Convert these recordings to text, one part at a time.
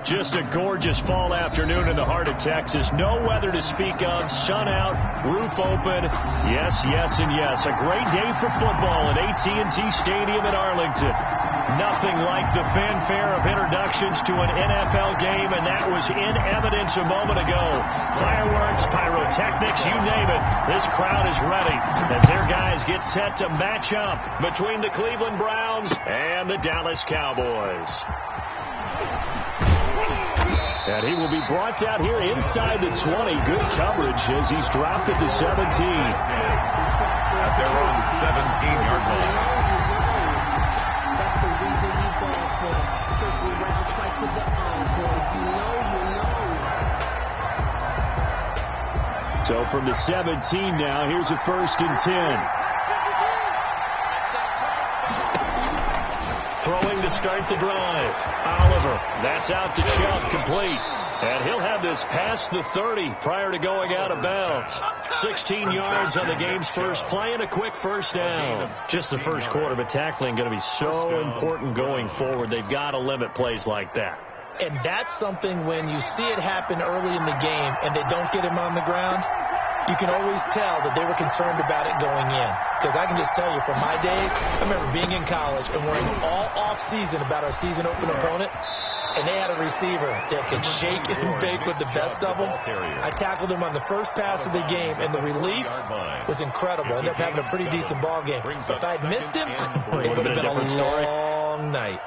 Just a gorgeous fall afternoon in the heart of Texas. No weather to speak of. Sun out, roof open. Yes, yes, and yes. A great day for football at AT&T Stadium in Arlington. Nothing like the fanfare of introductions to an NFL game, and that was in evidence a moment ago. Fireworks, pyrotechnics, you name it. This crowd is ready as their guys get set to match up between the Cleveland Browns and the Dallas Cowboys. And he will be brought down here inside the 20. Good coverage as he's dropped at the 17. They're on the 17-yard line. That's the reason you ball for. Circle around twice with the encore. You know. So from the 17 now, here's a 1st and 10. Throwing to start the drive. Oliver, that's out to Chubb, complete. And he'll have this past the 30 prior to going out of bounds. 16 yards on the game's first play and a quick 1st down. Just the first quarter, but tackling going to be so important going forward. They've got to limit plays like that. And that's something when you see it happen early in the game and they don't get him on the ground, you can always tell that they were concerned about it going in. Because I can just tell you from my days, I remember being in college and worrying all off-season about our season open opponent, and they had a receiver that could shake and bake with the best of them. I tackled him on the first pass of the game, and the relief was incredible. I ended up having a pretty decent ball game. If I had missed him, it would have been a long night.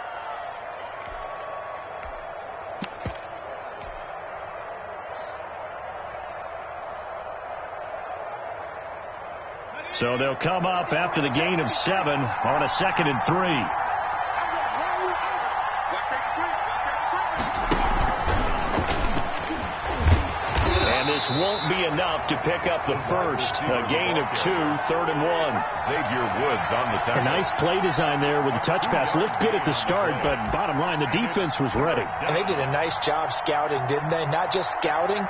So they'll come up after the gain of 7 on a 2nd and 3. And this won't be enough to pick up the first. A gain of 2, 3rd and 1. Xavier Woods on the tackle. A nice play design there with the touch pass. Looked good at the start, but bottom line, the defense was ready. And they did a nice job scouting, didn't they? Not just scouting,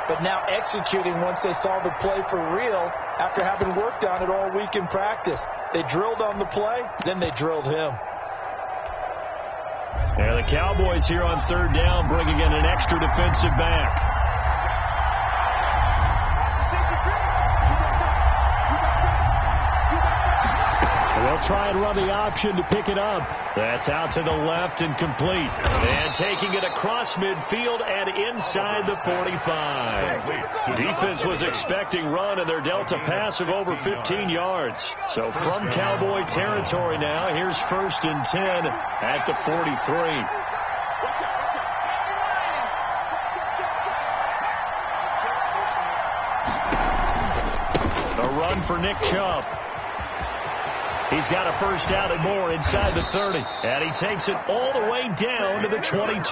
but now executing once they saw the play for real after having worked on it all week in practice. They drilled on the play, then they drilled him. And the Cowboys here on 3rd down bringing in an extra defensive back. They'll try and run the option to pick it up. That's out to the left and complete. And taking it across midfield and inside the 45. Defense was expecting run, and they're dealt a pass of over 15 yards. So from Cowboy territory now, here's 1st and 10 at the 43. A run for Nick Chubb. He's got a 1st down and more inside the 30. And he takes it all the way down to the 22.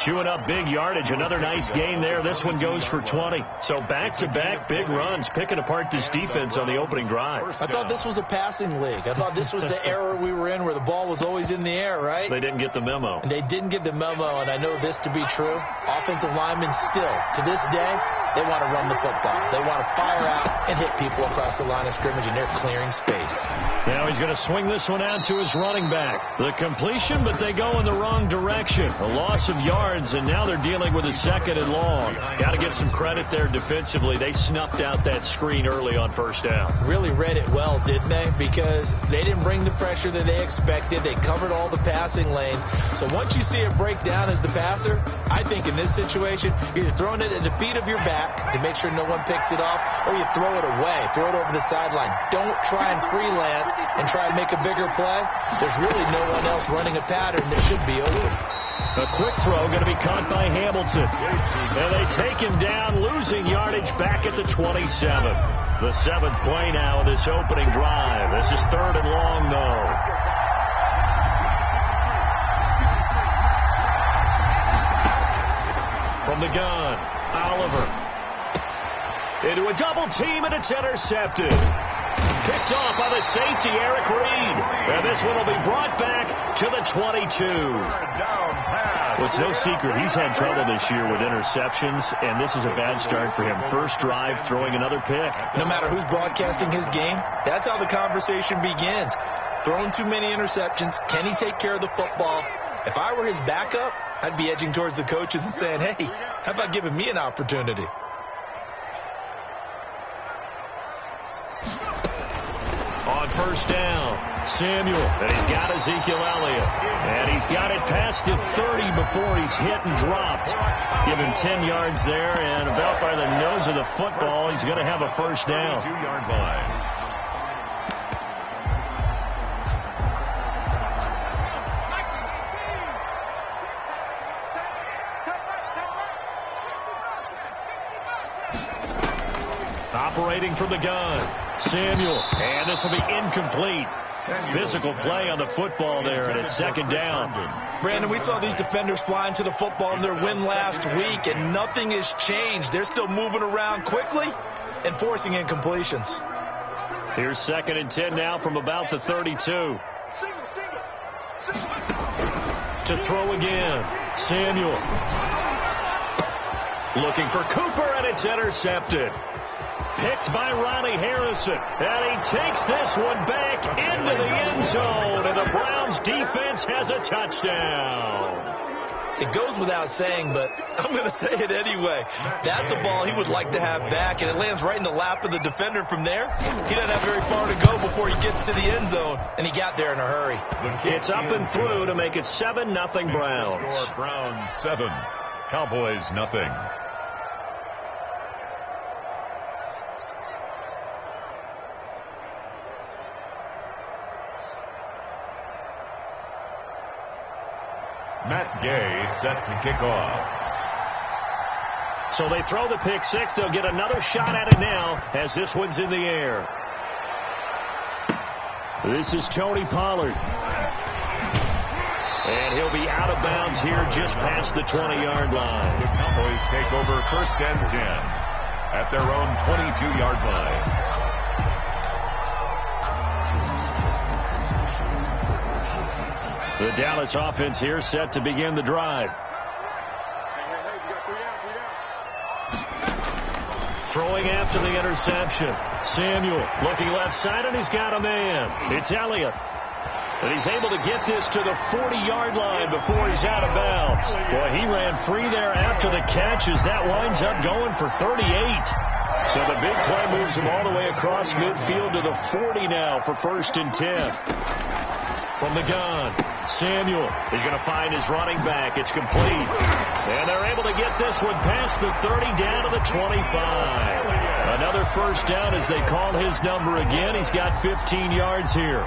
Chewing up big yardage. Another nice gain there. This one goes for 20. So back-to-back big runs, picking apart this defense on the opening drive. I thought this was a passing league. I thought this was the era we were in where the ball was always in the air, right? They didn't get the memo. And they didn't get the memo, and I know this to be true. Offensive linemen still, to this day, they want to run the football. They want to fire out and hit people across the line of scrimmage, and they're clearing space. Now he's going to swing this one out to his running back. The completion, but they go in the wrong direction. A loss of yards, and now they're dealing with a 2nd and long. Got to give some credit there defensively. They snuffed out that screen early on 1st down. Really read it well, didn't they? Because they didn't bring the pressure that they expected. They covered all the passing lanes. So once you see it break down as the passer, I think in this situation, you're either throwing it at the feet of your back to make sure no one picks it off, or you throw it away. Throw it over the sideline. Don't try and freelance and try and make a bigger play. There's really no one else running a pattern that should be open. A quick throw going to be caught by Hamilton. And they take him down, losing yardage back at the 27. The 7th play now of this opening drive. This is 3rd and long, though. From the gun, Oliver. Into a double team, and it's intercepted. Picked off by the safety, Eric Reed. And this one will be brought back to the 22. Well, it's no secret he's had trouble this year with interceptions, and this is a bad start for him. First drive, throwing another pick. No matter who's broadcasting his game, that's how the conversation begins. Throwing too many interceptions. Can he take care of the football? If I were his backup, I'd be edging towards the coaches and saying, hey, how about giving me an opportunity? On first down, Samuel, and he's got Ezekiel Elliott. And he's got it past the 30 before he's hit and dropped. Give him 10 yards there, and about by the nose of the football, he's going to have a first down. 2-yard line. Operating from the gun, Samuel, and this will be incomplete. Physical play on the football there, and it's second down. Brandon, we saw these defenders flying to the football in their win last week, and nothing has changed. They're still moving around quickly and forcing incompletions. Here's 2nd and 10 now from about the 32. To throw again, Samuel. Looking for Cooper, and it's intercepted. Picked by Ronnie Harrison, and he takes this one back into the end zone, and the Browns defense has a touchdown. It goes without saying, but I'm going to say it anyway. That's a ball he would like to have back, and it lands right in the lap of the defender from there. He doesn't have very far to go before he gets to the end zone, and he got there in a hurry. It's up and through to make it 7-0 Browns. Score, Browns 7, Cowboys nothing. Matt Gay set to kick off. So they throw the pick six. They'll get another shot at it now as this one's in the air. This is Tony Pollard. And he'll be out of bounds here just past the 20-yard line. The Cowboys take over 1st and 10 at their own 22-yard line. The Dallas offense here set to begin the drive. Throwing after the interception. Samuel looking left side, and he's got a man. It's Elliott. And he's able to get this to the 40-yard line before he's out of bounds. Boy, he ran free there after the catch as that winds up going for 38. So the big play moves him all the way across midfield to the 40 now for 1st and 10. From the gun, Samuel is going to find his running back. It's complete. And they're able to get this one past the 30 down to the 25. Another first down as they call his number again. He's got 15 yards here.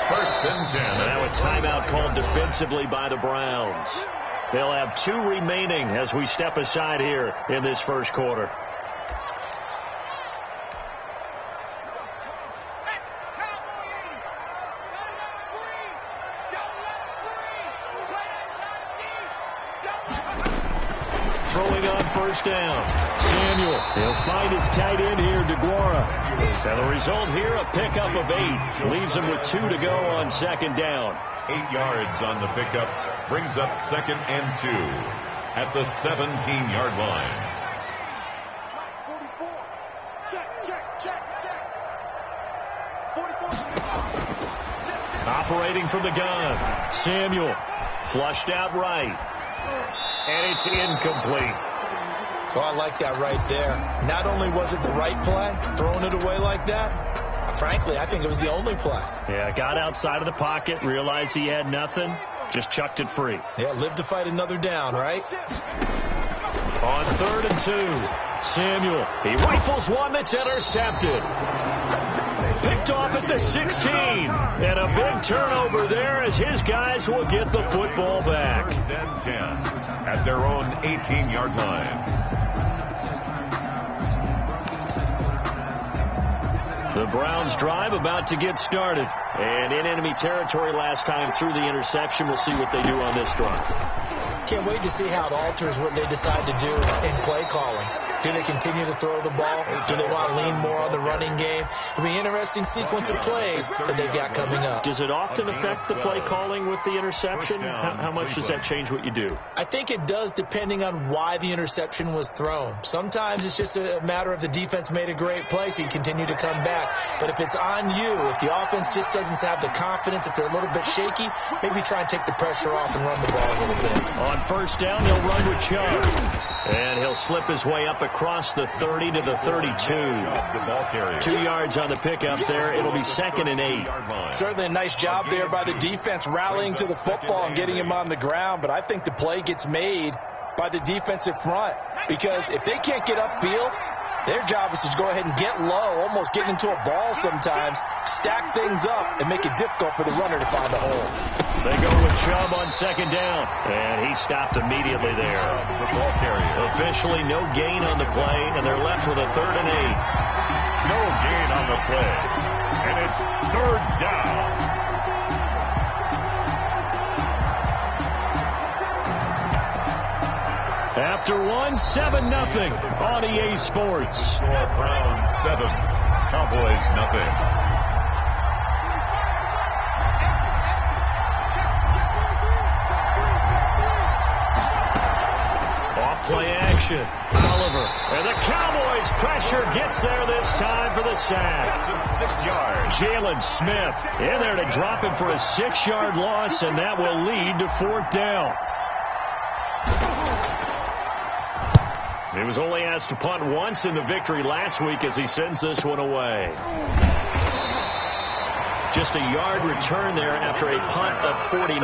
1st and 10. Now a timeout called defensively by the Browns. They'll have 2 remaining as we step aside here in this first quarter. Throwing on first down. Samuel, he'll find his tight end here, DeGuara. And the result here, a pickup of 8. Leaves him with 2 to go on 2nd down. 8 yards on the pickup. Brings up 2nd and 2 at the 17-yard line. Operating from the gun. Samuel flushed out right. And it's incomplete. So I like that right there. Not only was it the right play, throwing it away like that, frankly, I think it was the only play. Yeah, got outside of the pocket, realized he had nothing, just chucked it free. Yeah, live to fight another down, right? On 3rd and 2, Samuel, he rifles one that's intercepted. Picked off at the 16. And a big turnover there as his guys will get the football back. 1st and 10 at their own 18-yard line. The Browns drive about to get started. And in enemy territory last time through the interception. We'll see what they do on this drive. Can't wait to see how it alters what they decide to do in play calling. Do they continue to throw the ball? Do they want to lean more on the running game? It'll be an interesting sequence of plays that they've got coming up. Does it often affect the play calling with the interception? How much does that change what you do? I think it does, depending on why the interception was thrown. Sometimes it's just a matter of the defense made a great play, so you continue to come back. But if it's on you, if the offense just doesn't have the confidence, if they're a little bit shaky, maybe try and take the pressure off and run the ball a little bit. On On first down, they'll run with Chubb. And he'll slip his way up across the 30 to the 32. 2 yards on the pickup there. It'll be 2nd and 8. Certainly a nice job there by the defense rallying to the football and getting him on the ground. But I think the play gets made by the defensive front. Because if they can't get upfield, their job is to go ahead and get low, almost get into a ball sometimes, stack things up, and make it difficult for the runner to find a hole. They go with Chubb on 2nd down, and he stopped immediately there. The ball carrier. Officially no gain on the play, and they're left with a 3rd and 8. No gain on the play, and it's 3rd down. After one, 7-0 on EA Sports. Score Browns 7, Cowboys nothing. Off-play action. Oliver. And the Cowboys pressure gets there this time for the sack. 6 yards. Jalen Smith in there to drop him for a 6-yard loss, and that will lead to 4th down. He was only asked to punt once in the victory last week as he sends this one away. Just a yard return there after a punt of 49.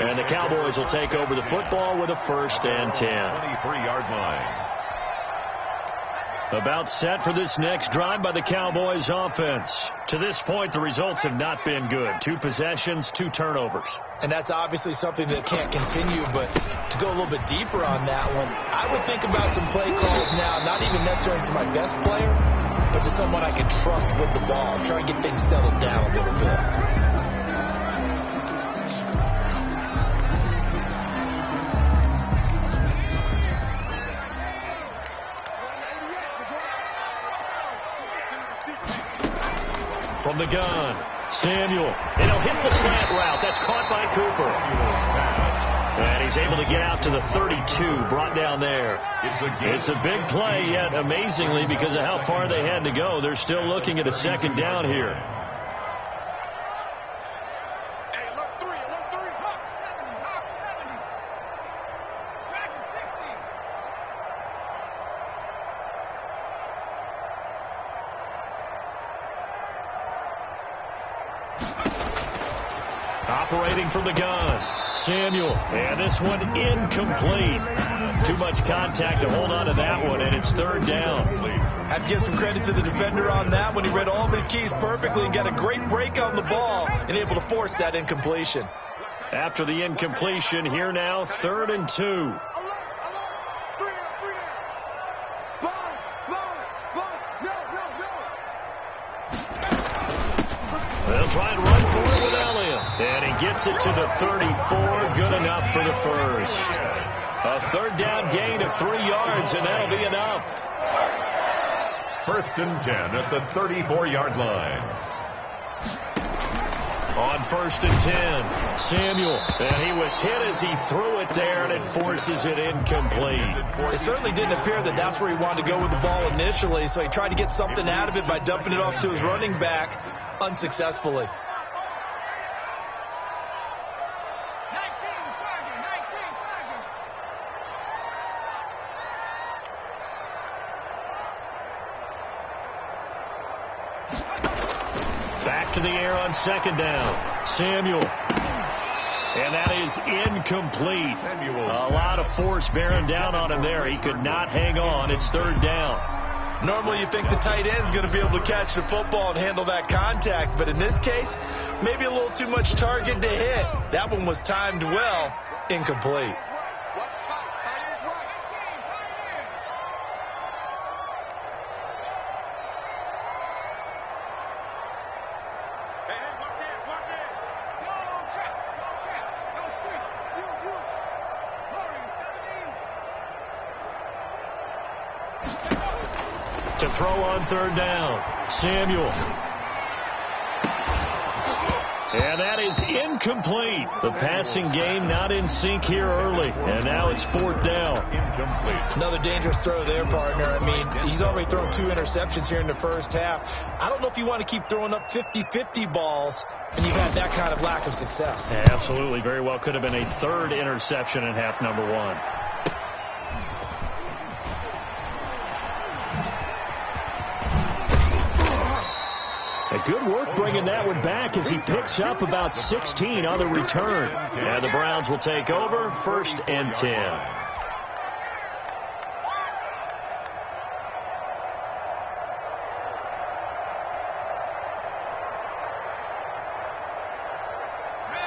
And the Cowboys will take over the football with a 1st and 10. 23-yard line. About set for this next drive by the Cowboys offense. To this point, the results have not been good. 2 possessions, 2 turnovers. And that's obviously something that can't continue, but to go a little bit deeper on that one, I would think about some play calls now, not even necessarily to my best player, but to someone I can trust with the ball. Try and get things settled down a little bit. From the gun, Samuel, and he'll hit the slant route. That's caught by Cooper. And he's able to get out to the 32, brought down there. It's a big play, yet amazingly, because of how far they had to go, they're still looking at a 2nd down here. Operating from the gun, Samuel, and this one incomplete. Too much contact to hold on to that one, and it's 3rd down. Have to give some credit to the defender on that one. He read all of his keys perfectly and got a great break on the ball and able to force that incompletion. After the incompletion, here now, 3rd and 2. They'll try and run for it with Elliott. And he gets it to the 34. Good enough for the 1st. A 3rd down gain of 3 yards, and that'll be enough. 1st and 10 at the 34-yard line. On 1st and 10, Samuel. And he was hit as he threw it there, and it forces it incomplete. It certainly didn't appear that that's where he wanted to go with the ball initially, so he tried to get something out of it by dumping it off to his running back unsuccessfully. Back to the air on 2nd down. Samuel. And that is incomplete. A lot of force bearing down on him there. He could not hang on. It's 3rd down. Normally you think the tight end's going to be able to catch the football and handle that contact, but in this case, maybe a little too much target to hit. That one was timed well, incomplete. To throw on 3rd down, Samuel. And that is incomplete. The passing game not in sync here early. And now it's 4th down. Incomplete. Another dangerous throw there, partner. I mean, he's already thrown 2 interceptions here in the first half. I don't know if you want to keep throwing up 50-50 balls and you've had that kind of lack of success. Yeah, absolutely. Very well could have been a 3rd interception in half number 1. Good work bringing that one back as he picks up about 16 on the return. And the Browns will take over 1st and 10.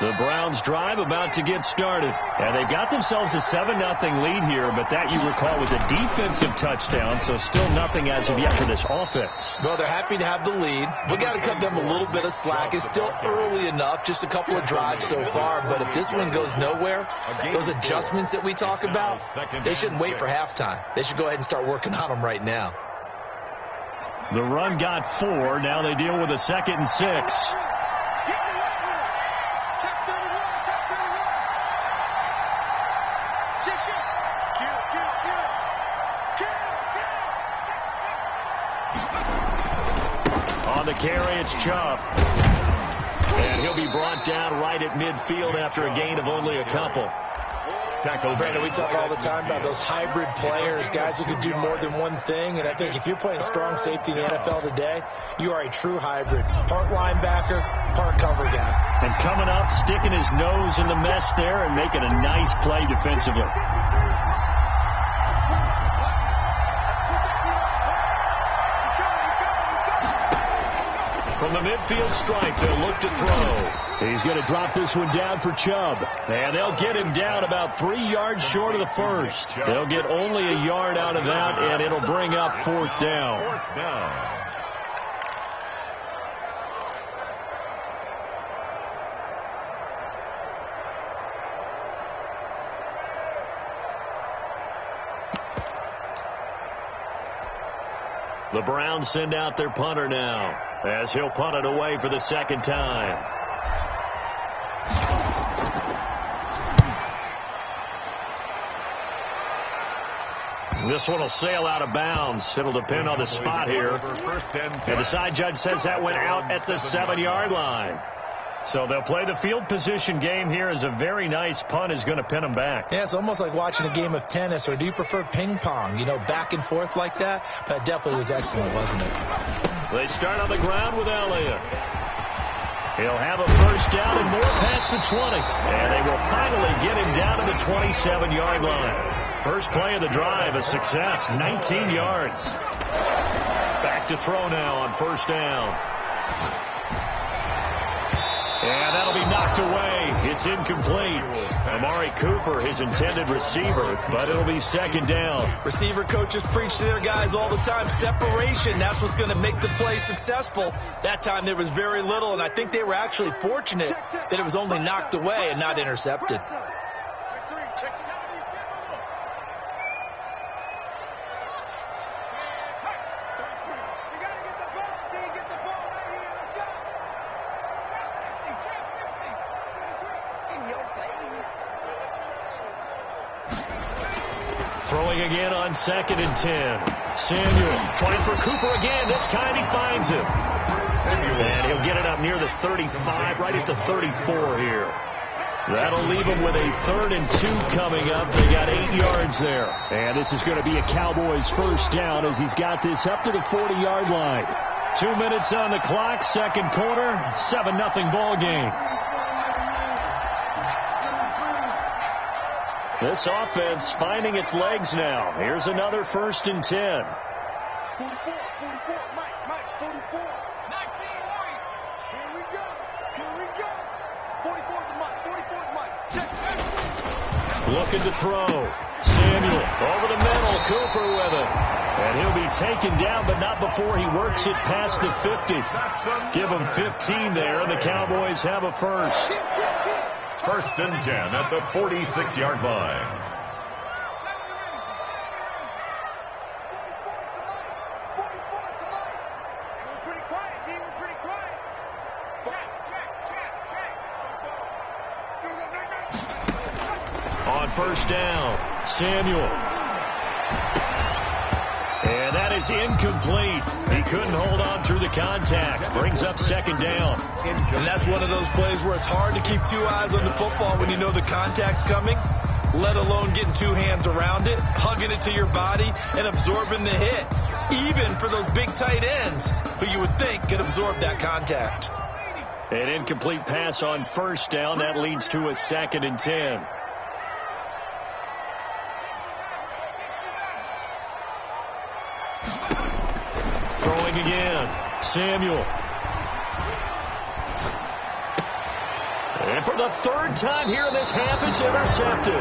The Browns drive about to get started. And they've got themselves a 7-0 lead here, but that, you recall, was a defensive touchdown, so still nothing as of yet for this offense. Well, they're happy to have the lead. We got to cut them a little bit of slack. It's still early enough, just a couple of drives so far, but if this one goes nowhere, those adjustments that we talk about, they shouldn't wait for halftime. They should go ahead and start working on them right now. The run got 4. Now they deal with a 2nd and 6. On the carry, it's Chubb. And he'll be brought down right at midfield after a gain of only a couple. Tackle. Brandon, we talk all the time about those hybrid players, guys who can do more than one thing. And I think if you're playing strong safety in the NFL today, you are a true hybrid. Part linebacker, part cover guy. And coming up, sticking his nose in the mess there and making a nice play defensively. From the midfield stripe, they'll look to throw. He's going to drop this one down for Chubb. And they'll get him down about 3 yards short of the first. They'll get only a yard out of that, and it'll bring up 4th down. 4th down. The Browns send out their punter now, as he'll punt it away for the 2nd time. This one will sail out of bounds. It'll depend on the spot here. And the side judge says that went out at the 7-yard line. So they'll play the field position game here as a very nice punt is going to pin them back. Yeah, it's almost like watching a game of tennis, or do you prefer ping pong, you know, back and forth like that? That definitely was excellent, wasn't it? They start on the ground with Elliott. He'll have a 1st down and more past the 20. And they will finally get him down to the 27-yard line. First play of the drive, a success, 19 yards. Back to throw now on 1st down. And that'll be knocked away. It's incomplete. Amari Cooper, his intended receiver, but it'll be 2nd down. Receiver coaches preach to their guys all the time. Separation, that's what's going to make the play successful. That time there was very little, and I think they were actually fortunate that it was only knocked away and not intercepted. Throwing again on 2nd and 10. Samuel trying for Cooper again. This time he finds him. And he'll get it up near the 35, right at the 34 here. That'll leave him with a 3rd and 2 coming up. They got 8 yards there. And this is going to be a Cowboys 1st down as he's got this up to the 40-yard line. 2 minutes on the clock, 2nd quarter, 7-0 ball game. This offense finding its legs now. Here's another 1st and 10. 44, Mike, 44. 19, Mike. Here we go. 44 to Mike, Check. Looking to throw. Samuel over the middle. Cooper with it. And he'll be taken down, but not before he works it past the 50. Give him 15 there, and the Cowboys have a 1st. 1st and 10 at the 46-yard line. first down. Samuel. And that is incomplete. He couldn't hold on through the contact. Brings up second down. And that's one of those plays where it's hard to keep two eyes on the football when you know the contact's coming, let alone getting two hands around it, hugging it to your body, and absorbing the hit, even for those big tight ends who you would think could absorb that contact. An incomplete pass on first down. That leads to a 2nd and 10. Throwing again. Samuel. And for the third time here in this half, it's intercepted.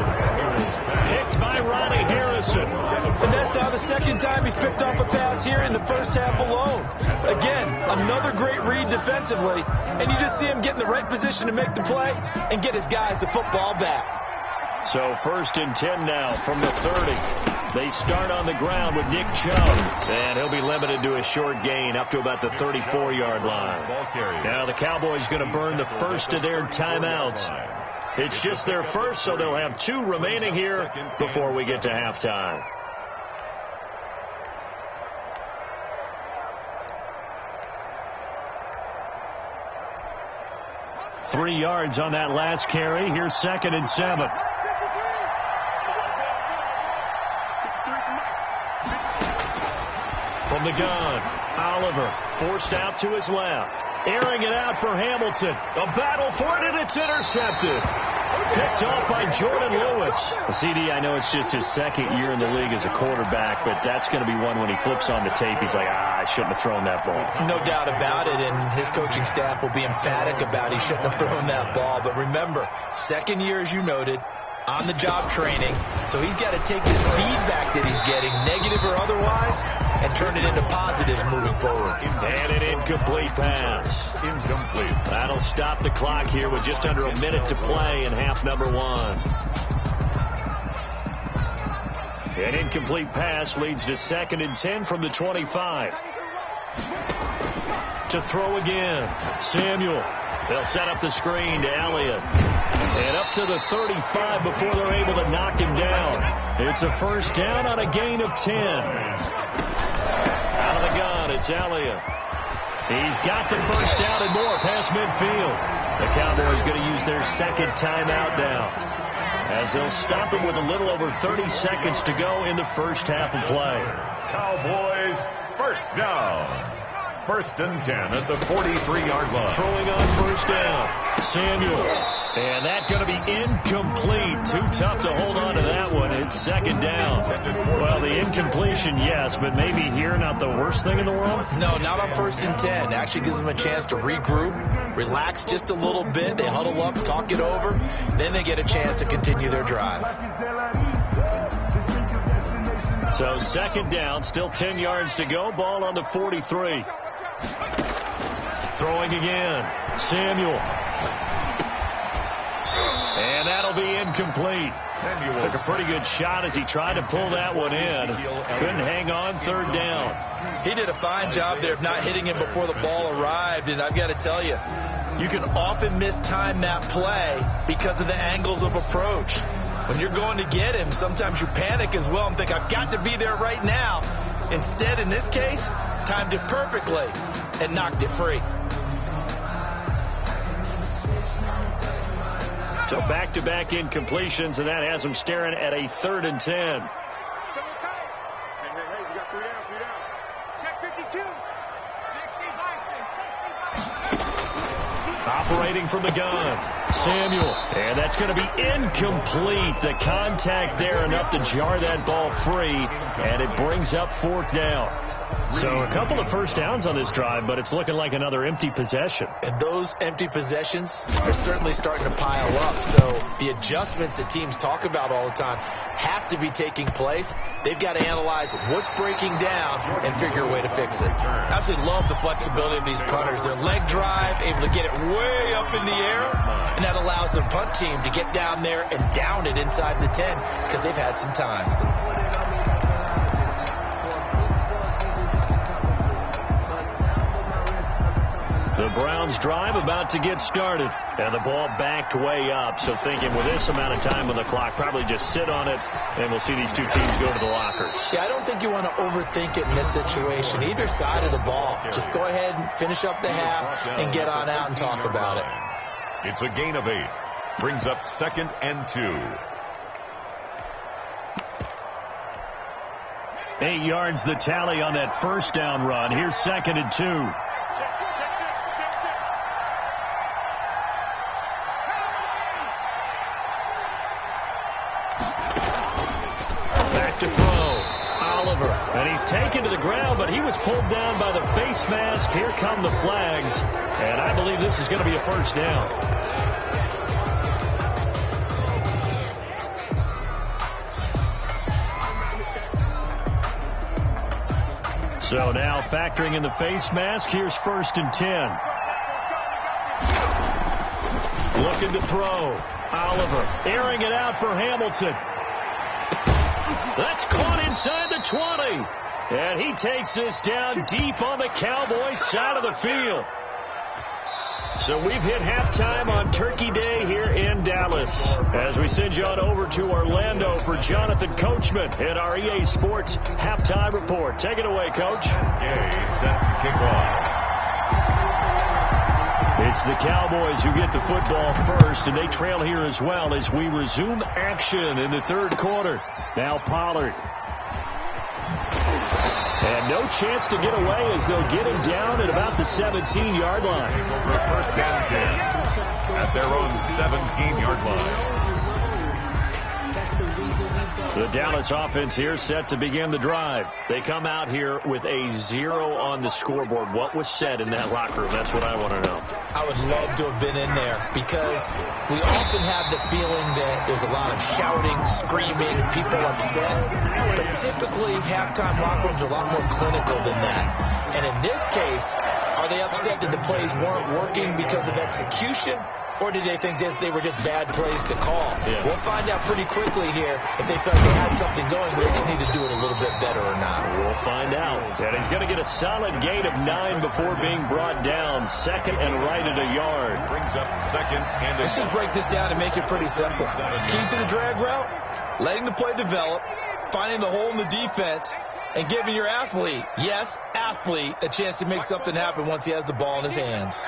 Picked by Ronnie Harrison. And that's now the second time he's picked off a pass here in the first half alone. Again, another great read defensively, and you just see him get in the right position to make the play and get his guys the football back. So 1st and 10 now from the 30. They start on the ground with Nick Chubb, and he'll be limited to a short gain up to about the 34-yard line. Now the Cowboys going to burn the first of their timeouts. It's just their first, so they'll have 2 remaining here before we get to halftime. Three yards on that last carry. Here's 2nd and 7. From the gun, Oliver forced out to his left. Airing it out for Hamilton. A battle for it, and it's intercepted. Picked off by Jordan Lewis. CD, I know it's just his 2nd year in the league as a quarterback, but that's going to be one when he flips on the tape. He's like, I shouldn't have thrown that ball. No doubt about it, and his coaching staff will be emphatic about he shouldn't have thrown that ball. But remember, 2nd year, as you noted, on-the-job training, so he's got to take his feedback that he's getting, negative or otherwise, and turn it into positives moving forward. And an incomplete pass. Incomplete. That'll stop the clock here with just under a minute to play in half number 1. An incomplete pass leads to 2nd and 10 from the 25. To throw again, Samuel. They'll set up the screen to Elliott. And up to the 35 before they're able to knock him down. It's a first down on a gain of 10. Out of the gun, it's Elliott. He's got the first down and more past midfield. The Cowboys going to use their 2nd timeout now, as they'll stop it with a little over 30 seconds to go in the first half of play. Cowboys first down. 1st and 10 at the 43-yard line. Throwing on first down, Samuel. And that's going to be incomplete. Too tough to hold on to that one. It's 2nd down. Well, the incompletion, yes, but maybe here not the worst thing in the world? No, not on 1st and 10. Actually gives them a chance to regroup, relax just a little bit. They huddle up, talk it over. Then they get a chance to continue their drive. So 2nd down, still 10 yards to go. Ball on the 43. Throwing again, Samuel. And that'll be incomplete. Took a pretty good shot as he tried to pull that one in. Couldn't hang on, 3rd down. He did a fine job there of not hitting him before the ball arrived, and I've got to tell you, you can often mistime that play because of the angles of approach. When you're going to get him, sometimes you panic as well and think, I've got to be there right now. Instead, in this case, timed it perfectly and knocked it free. So back-to-back incompletions, and that has him staring at a 3rd and 10. Hey, we got 3 down. Check 52. 65. Operating from the gun, Samuel. And that's going to be incomplete. The contact there enough to jar that ball free, and it brings up 4th down. So a couple of first downs on this drive, but it's looking like another empty possession. And those empty possessions are certainly starting to pile up. So the adjustments that teams talk about all the time have to be taking place. They've got to analyze what's breaking down and figure a way to fix it. I absolutely love the flexibility of these punters. Their leg drive, able to get it way up in the air, and that allows the punt team to get down there and down it inside the 10 because they've had some time. The Browns drive about to get started. And the ball backed way up. So thinking with this amount of time on the clock, probably just sit on it, and we'll see these two teams go to the lockers. Yeah, I don't think you want to overthink it in this situation. Either side of the ball. Just go ahead and finish up the half and get on out and talk about it. It's a gain of 8. Brings up 2nd and 2. 8 yards the tally on that first down run. Here's 2nd and 2. And he's taken to the ground, but he was pulled down by the face mask. Here come the flags, and I believe this is going to be a first down. So now factoring in the face mask, here's 1st and 10. Looking to throw. Oliver airing it out for Hamilton. That's caught inside the 20. And he takes this down deep on the Cowboys side of the field. So we've hit halftime on Turkey Day here in Dallas. As we send you on over to Orlando for Jonathan Coachman in our EA Sports Halftime Report. Take it away, Coach. EA set to kick off. It's the Cowboys who get the football first, and they trail here as well as we resume action in the third quarter. Now Pollard. And no chance to get away as they'll get him down at about the 17-yard line. For 1st and 10 at their own 17-yard line. The Dallas offense here set to begin the drive. They come out here with a 0 on the scoreboard. What was said in that locker room? That's what I want to know. I would love to have been in there because we often have the feeling that there's a lot of shouting, screaming, people upset. But typically, halftime locker rooms are a lot more clinical than that. And in this case, are they upset that the plays weren't working because of execution? Or did they think they were just bad plays to call? Yeah. We'll find out pretty quickly here if they felt they had something going, but they just need to do it a little bit better or not. We'll find out. And he's going to get a solid gain of 9 before being brought down. 2nd and right at a yard. Brings up 2nd and Let's just break this down and make it pretty simple. Key to the drag route, letting the play develop, finding the hole in the defense, and giving your athlete, yes, athlete, a chance to make something happen once he has the ball in his hands.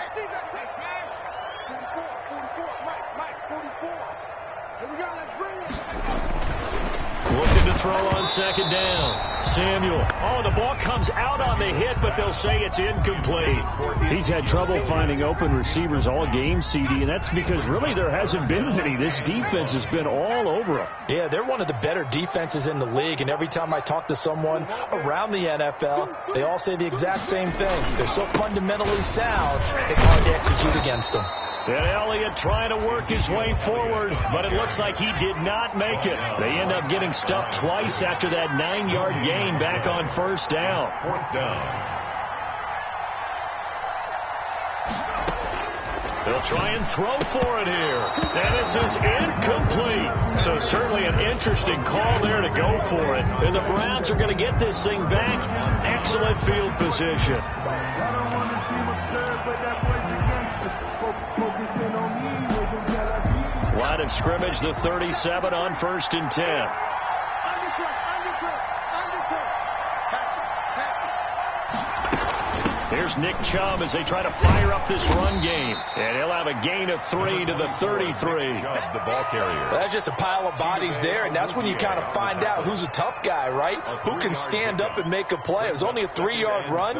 Looking to throw on 2nd down. Samuel. Oh, the ball comes out on the hit, but they'll say it's incomplete. He's had trouble finding open receivers all game, CD, and that's because really there hasn't been any. This defense has been all over him. Yeah, they're one of the better defenses in the league, and every time I talk to someone around the NFL, they all say the exact same thing. They're so fundamentally sound, it's hard to execute against them. And Elliott trying to work his way forward, but it looks like he did not make it. They end up getting stuffed twice after that 9-yard gain back on 1st down. 4th down. They'll try and throw for it here. And this is incomplete. So certainly an interesting call there to go for it. And the Browns are going to get this thing back. Excellent field position. Line of scrimmage, the 37 on 1st and 10. Here's Nick Chubb as they try to fire up this run game. And he'll have a gain of 3 to the 33. Chubb, the ball carrier. Well, that's just a pile of bodies there, and that's when you kind of find out who's a tough guy, right? Who can stand up and make a play. It was only a 3-yard run,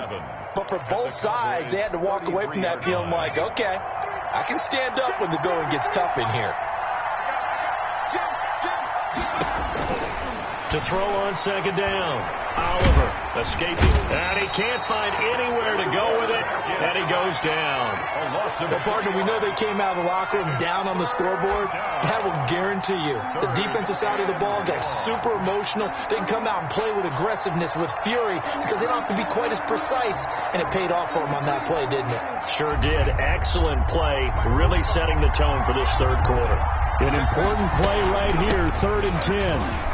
but for both sides, they had to walk away from that feeling like, okay, I can stand up when the going gets tough in here. To throw on 2nd down. Oliver escaping. And he can't find anywhere to go with it. And he goes down. Well, partner, we know they came out of the locker room down on the scoreboard. That will guarantee you. The defensive side of the ball got super emotional. They can come out and play with aggressiveness, with fury, because they don't have to be quite as precise. And it paid off for them on that play, didn't it? Sure did. Excellent play. Really setting the tone for this third quarter. An important play right here, 3rd and 10.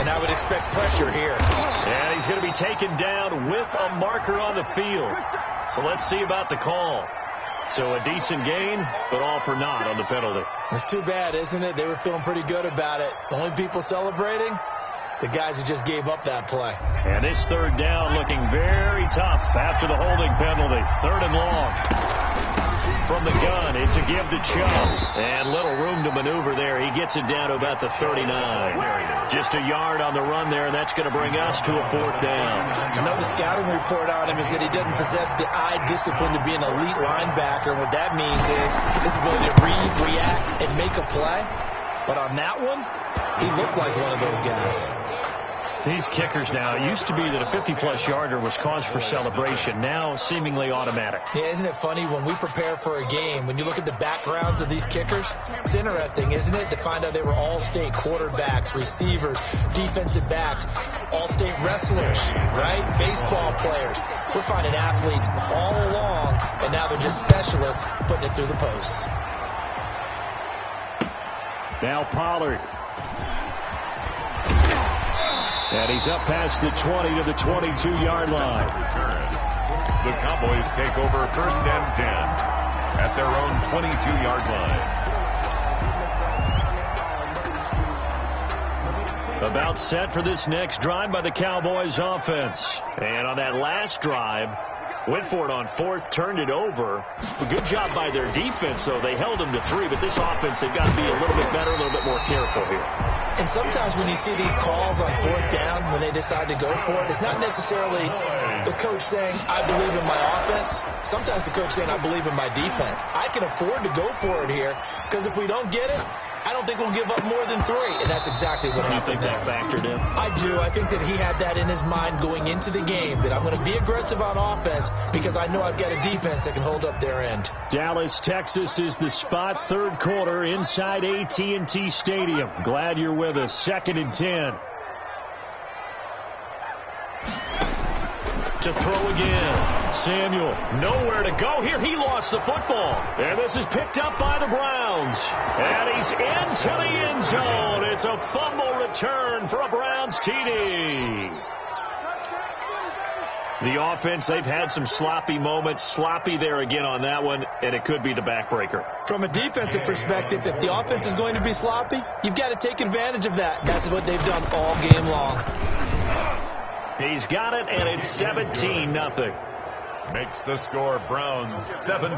And I would expect pressure here. And he's going to be taken down with a marker on the field. So let's see about the call. So a decent gain, but all for naught on the penalty. It's too bad, isn't it? They were feeling pretty good about it. The only people celebrating, the guys who just gave up that play. And this third down looking very tough after the holding penalty. 3rd and long. From the gun, it's a give to Chubb. And little room to maneuver there. He gets it down to about the 39. Just a yard on the run there, and that's going to bring us to a 4th down. I know the scouting report on him is that he doesn't possess the eye discipline to be an elite linebacker. And what that means is his ability to read, react, and make a play. But on that one, he looked like one of those guys. These kickers now, it used to be that a 50-plus yarder was cause for celebration. Now, seemingly automatic. Yeah, isn't it funny when we prepare for a game, when you look at the backgrounds of these kickers, it's interesting, isn't it, to find out they were all-state quarterbacks, receivers, defensive backs, all-state wrestlers, right? Baseball players. We're finding athletes all along, and now they're just specialists putting it through the posts. Now Pollard. And he's up past the 20 to the 22-yard line. The Cowboys take over 1st and 10 at their own 22-yard line. About set for this next drive by the Cowboys offense. And on that last drive, went for it on 4th, turned it over. A good job by their defense, though. They held them to 3, but this offense, they've got to be a little bit better, a little bit more careful here. And sometimes when you see these calls on 4th down, when they decide to go for it, it's not necessarily the coach saying, I believe in my offense. Sometimes the coach saying, I believe in my defense. I can afford to go for it here, because if we don't get it, I don't think we'll give up more than 3. And that's exactly what happened. You think that factored in? I do. I think that he had that in his mind going into the game, that I'm going to be aggressive on offense because I know I've got a defense that can hold up their end. Dallas, Texas is the spot. 3rd quarter inside AT&T Stadium. Glad you're with us. 2nd and 10. To throw again. Samuel, nowhere to go here. He lost the football. And this is picked up by the Browns. And he's into the end zone. It's a fumble return for a Browns TD. The offense, they've had some sloppy moments. Sloppy there again on that one, and it could be the backbreaker. From a defensive perspective, if the offense is going to be sloppy, you've got to take advantage of that. That's what they've done all game long. He's got it, and it's 17-0. Makes the score Browns 17.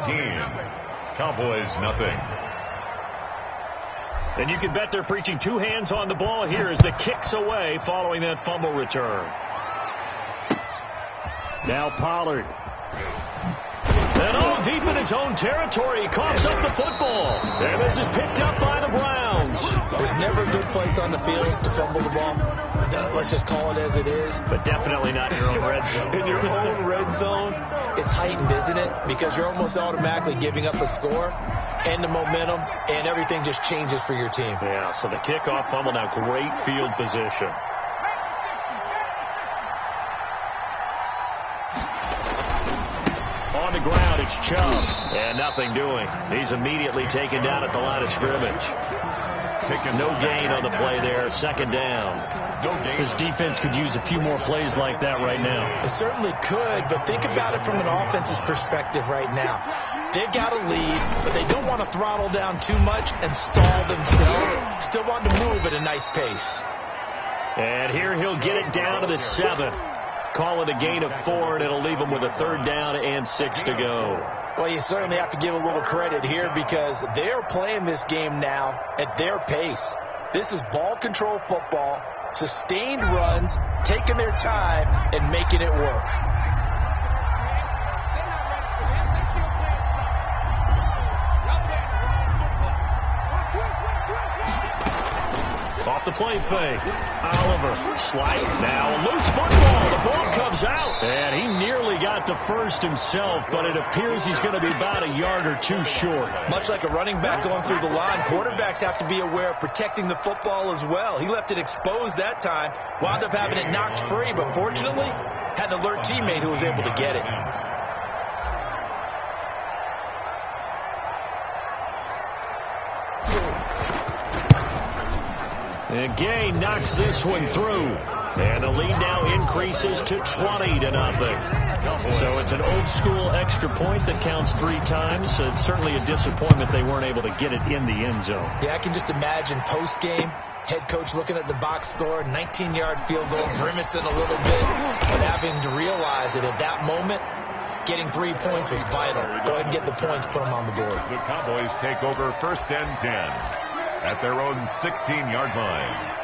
Cowboys nothing. And you can bet they're preaching 2 hands on the ball here as the kick's away following that fumble return. Now Pollard. And deep in his own territory, he coughs up the football. And this is picked up by the Browns. There's never a good place on the field to fumble the ball. Let's just call it as it is. But definitely not your own red zone. In your own red zone, it's heightened, isn't it? Because you're almost automatically giving up a score and the momentum, and everything just changes for your team. Yeah, so the kickoff fumble, now great field position. On the ground, it's Chubb, and nothing doing. He's immediately taken down at the line of scrimmage. No gain on the play there. 2nd down. This defense could use a few more plays like that right now. It certainly could, but think about it from an offense's perspective right now. They've got a lead, but they don't want to throttle down too much and stall themselves. Still want to move at a nice pace. And here he'll get it down to the 7. Call it a gain of 4, and it'll leave them with a 3rd down and 6 to go. Well, you certainly have to give a little credit here because they're playing this game now at their pace. This is ball control football, sustained runs, taking their time, and making it work. Off the play fake. Oliver, slight, now a loose football. The ball comes out. And he nearly got the first himself, but it appears he's going to be about a yard or 2 short. Much like a running back going through the line, quarterbacks have to be aware of protecting the football as well. He left it exposed that time, wound up having it knocked free, but fortunately, had an alert teammate who was able to get it. And Gay knocks this one through. And the lead now increases to 20-0. So it's an old-school extra point that counts 3 times. It's certainly a disappointment they weren't able to get it in the end zone. Yeah, I can just imagine post-game, head coach looking at the box score, 19-yard field goal, grimacing a little bit, but having to realize that at that moment, getting 3 points was vital. Go ahead and get the points, put them on the board. The Cowboys take over 1st and 10 at their own 16-yard line.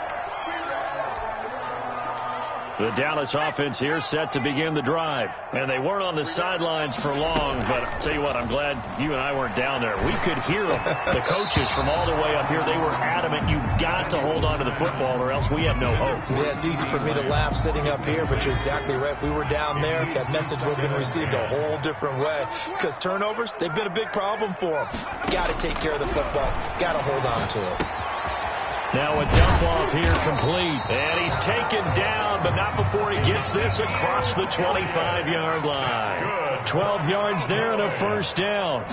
The Dallas offense here set to begin the drive. And they weren't on the sidelines for long, but I'll tell you what, I'm glad you and I weren't down there. We could hear them. The coaches from all the way up here, they were adamant, you've got to hold on to the football or else we have no hope. Yeah, it's easy for me to laugh sitting up here, but you're exactly right. If we were down there, that message would have been received a whole different way. Because turnovers, they've been a big problem for them. Got to take care of the football. Got to hold on to it. Now a dump-off here complete. And he's taken down, but not before he gets this across the 25-yard line. 12 yards there and a 1st down.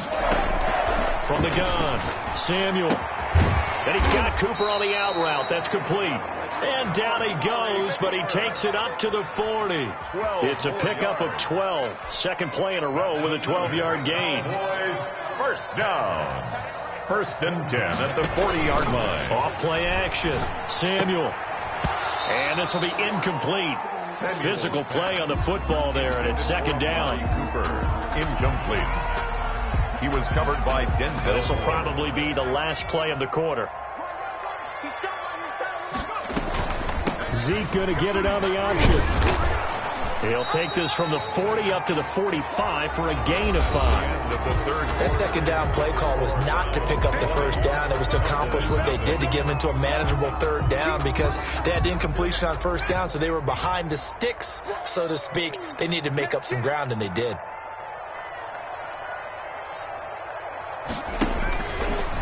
From the gun, Samuel. And he's got Cooper on the out route. That's complete. And down he goes, but he takes it up to the 40. It's a pickup of 12. Second play in a row with a 12-yard gain. Boys, 1st down. 1st and 10 at the 40-yard line. Off play action. Samuel. And this will be incomplete. Physical play on the football there, and it's 2nd down. Cooper, incomplete. He was covered by Denzel. This will probably be the last play of the quarter. Zeke going to get it on the option. He'll take this from the 40 up to the 45 for a gain of 5. That 2nd down play call was not to pick up the 1st down. It was to accomplish what they did to get them into a manageable 3rd down because they had incompletion on 1st down, so they were behind the sticks, so to speak. They needed to make up some ground, and they did.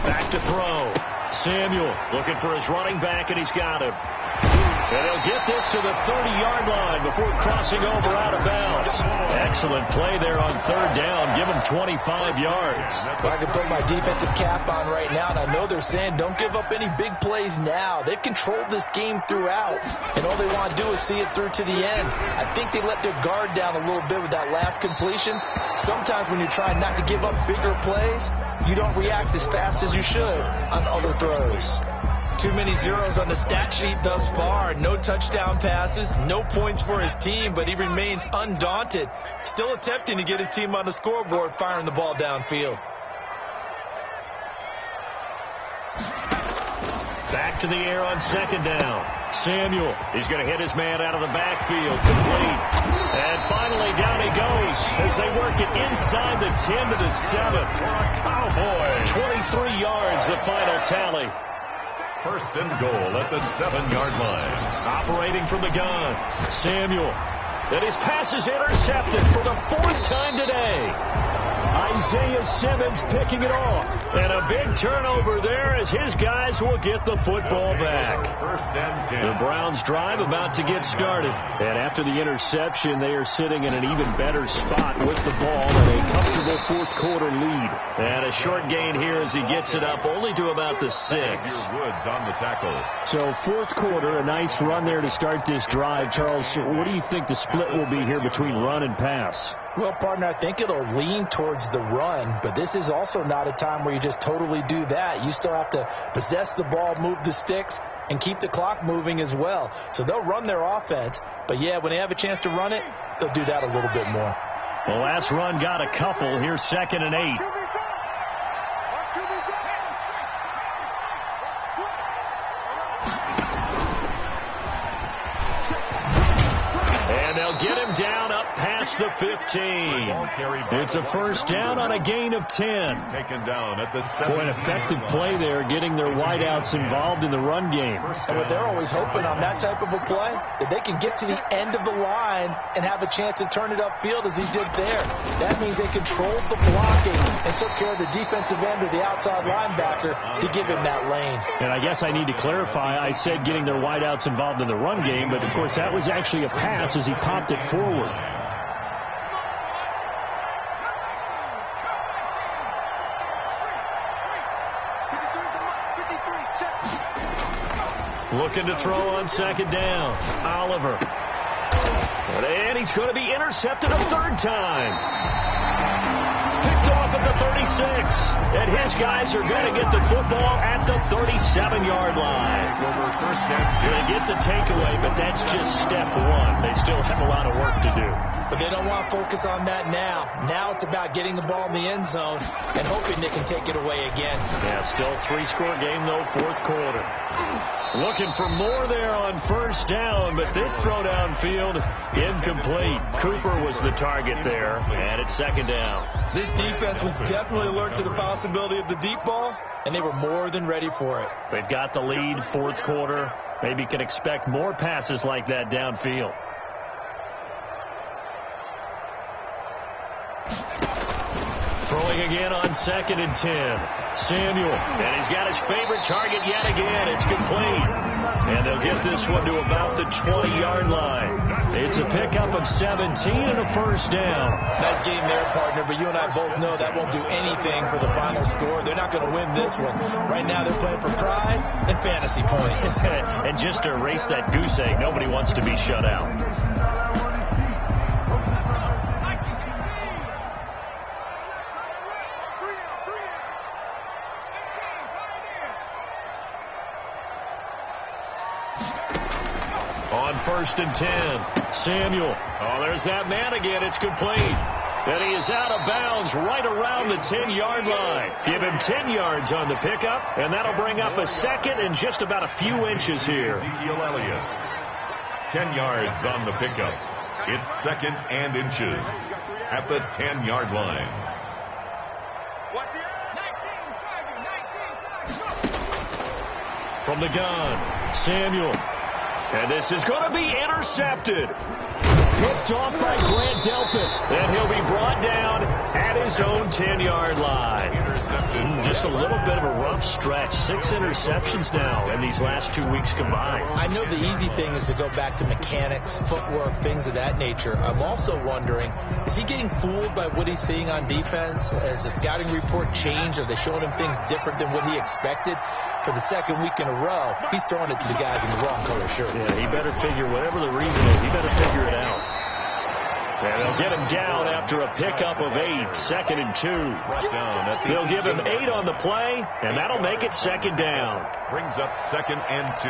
Back to throw. Samuel looking for his running back, and he's got him. And he'll get this to the 30-yard line before crossing over out of bounds. Excellent play there on 3rd down. Give him 25 yards. Well, I can put my defensive cap on right now, and I know they're saying don't give up any big plays now. They've controlled this game throughout, and all they want to do is see it through to the end. I think they let their guard down a little bit with that last completion. Sometimes when you're trying not to give up bigger plays, you don't react as fast as you should on other throws. Too many zeros on the stat sheet thus far. No touchdown passes, no points for his team, but he remains undaunted. Still attempting to get his team on the scoreboard, firing the ball downfield. Back to the air on 2nd down. Samuel, he's going to hit his man out of the backfield. Complete. And finally down he goes as they work it inside the 10 to the 7. Cowboys. 23 yards, the final tally. 1st and goal at the 7-yard line. Operating from the gun, Samuel. And his pass is intercepted for the 4th time today. Isaiah Simmons picking it off. And a big turnover there as his guys will get the football back. 1st and 10. The Browns drive about to get started. And after the interception, they are sitting in an even better spot with the ball and a comfortable 4th quarter lead. And a short gain here as he gets it up only to about the 6. Woods on the tackle. So 4th quarter, a nice run there to start this drive. Charles, what do you think the split will be here between run and pass? Well, partner, I think it'll lean towards the run, but this is also not a time where you just totally do that. You still have to possess the ball, move the sticks, and keep the clock moving as well. So they'll run their offense, but yeah, when they have a chance to run it, they'll do that a little bit more. The last run got a couple. Here's 2nd and 8. And they'll get him down up past the 15. It's a 1st down on a gain of 10. Taken down at the 7. An effective play there, getting their wideouts involved in the run game. And what they're always hoping on that type of a play, that they can get to the end of the line and have a chance to turn it upfield as he did there. That means they controlled the blocking and took care of the defensive end of the outside linebacker to give him that lane. And I guess I need to clarify, I said getting their wideouts involved in the run game, but of course that was actually a pass as he popped it forward. Looking to throw on second down. Oliver. And he's going to be intercepted a third time. Picked off at the 36. And his guys are going to get the football at the 37-yard line. So they get the takeaway, but that's just step one. They still have a lot of work to do. But they don't want to focus on that now. Now it's about getting the ball in the end zone and hoping they can take it away again. Yeah, still a 3-score game, though, fourth quarter. Looking for more there on first down, but this throw downfield incomplete. Cooper was the target there, and it's second down. This defense was definitely alert to the possibility of the deep ball, and they were more than ready for it. They've got the lead, fourth quarter. Maybe can expect more passes like that downfield. Throwing again on second and 10. Samuel, and he's got his favorite target yet again. It's complete. And they'll get this one to about the 20-yard line. It's a pickup of 17 and a first down. Nice game there, partner, but you and I both know that won't do anything for the final score. They're not going to win this one. Right now they're playing for pride and fantasy points. And just to erase that goose egg, nobody wants to be shut out. On first and 10, Samuel. Oh, there's that man again. It's complete. And he is out of bounds right around the 10-yard line. Give him 10 yards on the pickup, and that'll bring up a second and just about a few inches here. Ezekiel Elliott, 10 yards on the pickup. It's second and inches at the 10-yard line. From the gun, Samuel. And this is going to be intercepted. Picked off by Grant Delpit. And he'll be brought down at his own 10-yard line. Intercepted. Just a little bit of a rough stretch. 6 interceptions now in these last 2 weeks combined. I know the easy thing is to go back to mechanics, footwork, things of that nature. I'm also wondering, is he getting fooled by what he's seeing on defense? Has the scouting report changed? Are they showing him things different than what he expected? For the second week in a row, he's throwing it to the guys in the wrong color shirt. Yeah, he better figure, whatever the reason is, he better figure it out. And they'll get him down after a pickup of 8, second and 2. They'll give him 8 on the play, and that'll make it second down. Brings up second and 2.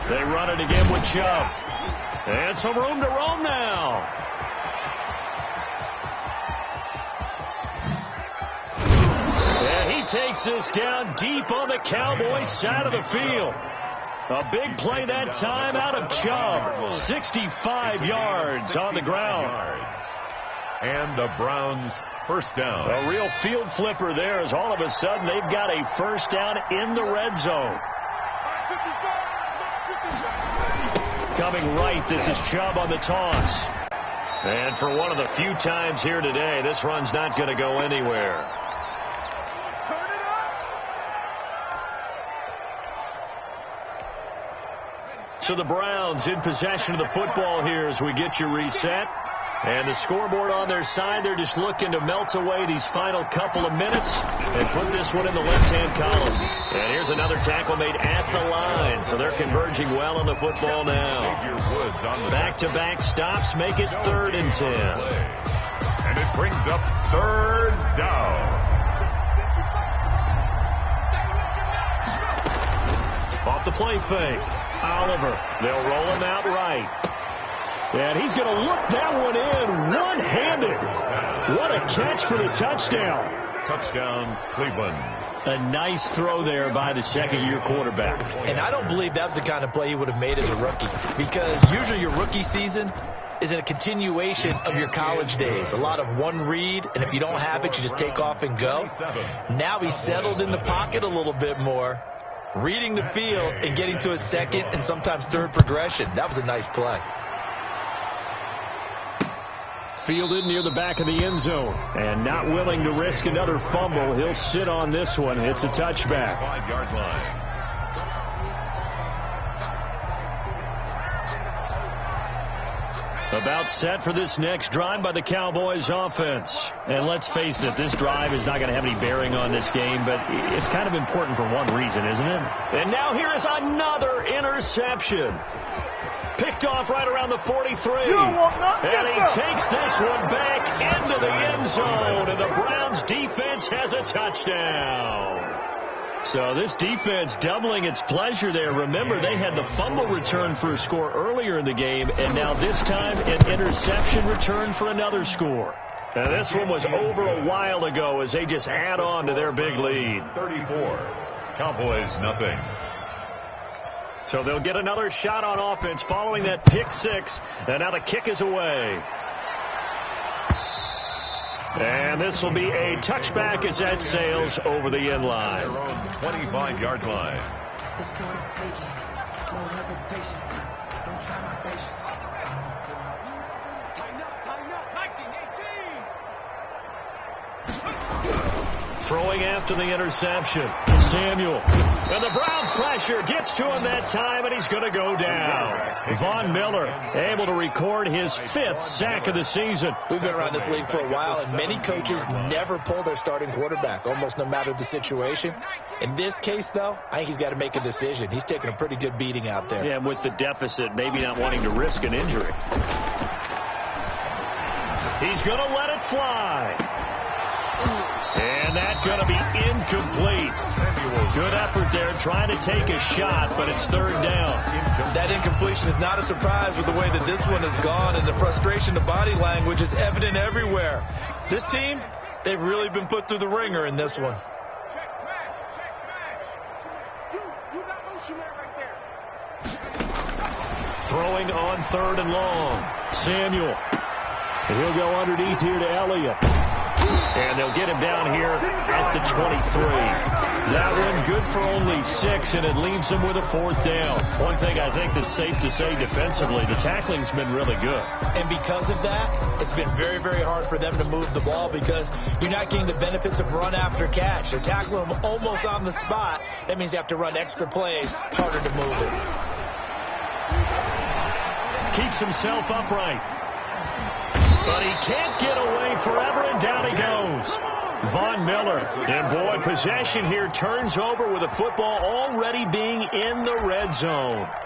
They run it again with Chubb. And some room to roam now. And he takes this down deep on the Cowboys side of the field. A big play that time out of Chubb. 65 yards on the ground. And the Browns first down. A real field flipper there as all of a sudden they've got a first down in the red zone. Coming right, this is Chubb on the toss. And for one of the few times here today, this run's not going to go anywhere. So the Browns in possession of the football here as we get you reset. And the scoreboard on their side, they're just looking to melt away these final couple of minutes and put this one in the left-hand column. And here's another tackle made at the line, so they're converging well on the football now. Back-to-back stops make it 3rd and 10. And it brings up 3rd down. Off the play fake, Oliver. They'll roll him out right. And he's going to look that one in one-handed. What a catch for the touchdown. Touchdown, Cleveland. A nice throw there by the second-year quarterback. And I don't believe that was the kind of play he would have made as a rookie, because usually your rookie season is a continuation of your college days. A lot of one read, and if you don't have it, you just take off and go. Now he's settled in the pocket a little bit more, reading the field and getting to a second and sometimes third progression. That was a nice play. fielded near the back of the end zone. And not willing to risk another fumble, he'll sit on this one. It's a touchback. 5-yard line. About set for this next drive by the Cowboys offense. And let's face it, this drive is not going to have any bearing on this game, but it's kind of important for one reason, isn't it? And now here is another interception. Picked off right around the 43. And he takes this one back into the end zone, and the Browns defense has a touchdown. So this defense doubling its pleasure there. Remember, they had the fumble return for a score earlier in the game, and now this time an interception return for another score. Now this one was over a while ago as they just add on to their big lead. 34. Cowboys nothing. So they'll get another shot on offense following that pick six, and now the kick is away. And this will be a touchback as that sails over the end line. Their own 25-yard line. No hesitation. Don't try my patience. Tighten up. 19-18. Throwing after the interception. Samuel. And the Browns pressure gets to him that time, and he's going to go down. Von Miller able to record his 5th sack of the season. We've been around this league for a while, and many coaches never pull their starting quarterback, almost no matter the situation. In this case, though, I think he's got to make a decision. He's taking a pretty good beating out there. Yeah, with the deficit, maybe not wanting to risk an injury. He's going to let it fly. And that's going to be incomplete. Good effort there trying to take a shot, but it's 3rd down. That incompletion is not a surprise with the way that this one has gone, and the frustration, the body language is evident everywhere. This team, they've really been put through the ringer in this one. Check smash. You got motion man right there. Throwing on 3rd and long. Samuel. And he'll go underneath here to Elliott. And they'll get him down here at the 23. That one good for only 6, and it leaves him with a 4th down. One thing I think that's safe to say defensively, the tackling's been really good. And because of that, it's been very, very hard for them to move the ball because you're not getting the benefits of run after catch. They're tackling him almost on the spot. That means you have to run extra plays, harder to move it. Keeps himself upright. But he can't get away forever, and down he goes. Von Miller. And boy, possession here turns over with the football already being in the red zone. Let's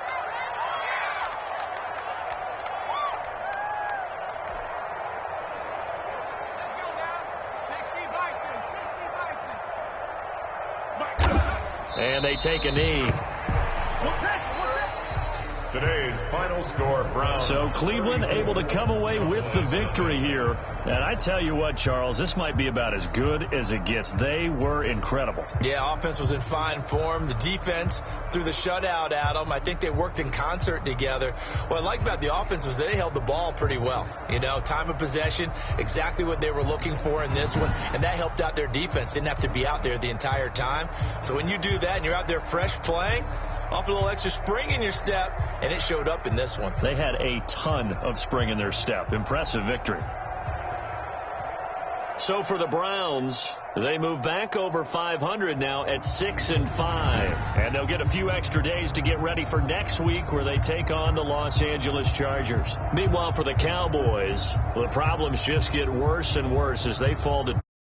go now. 60 Bison. And they take a knee. Today's final score, Browns. So Cleveland able to come away with the victory here. And I tell you what, Charles, this might be about as good as it gets. They were incredible. Yeah, offense was in fine form. The defense threw the shutout at them. I think they worked in concert together. What I like about the offense was they held the ball pretty well. You know, time of possession, exactly what they were looking for in this one. And that helped out their defense. Didn't have to be out there the entire time. So when you do that and you're out there fresh playing, off a little extra spring in your step, and it showed up in this one. They had a ton of spring in their step. Impressive victory. So for the Browns, they move back over 500 now at 6-5. And they'll get a few extra days to get ready for next week where they take on the Los Angeles Chargers. Meanwhile, for the Cowboys, the problems just get worse and worse as they fall to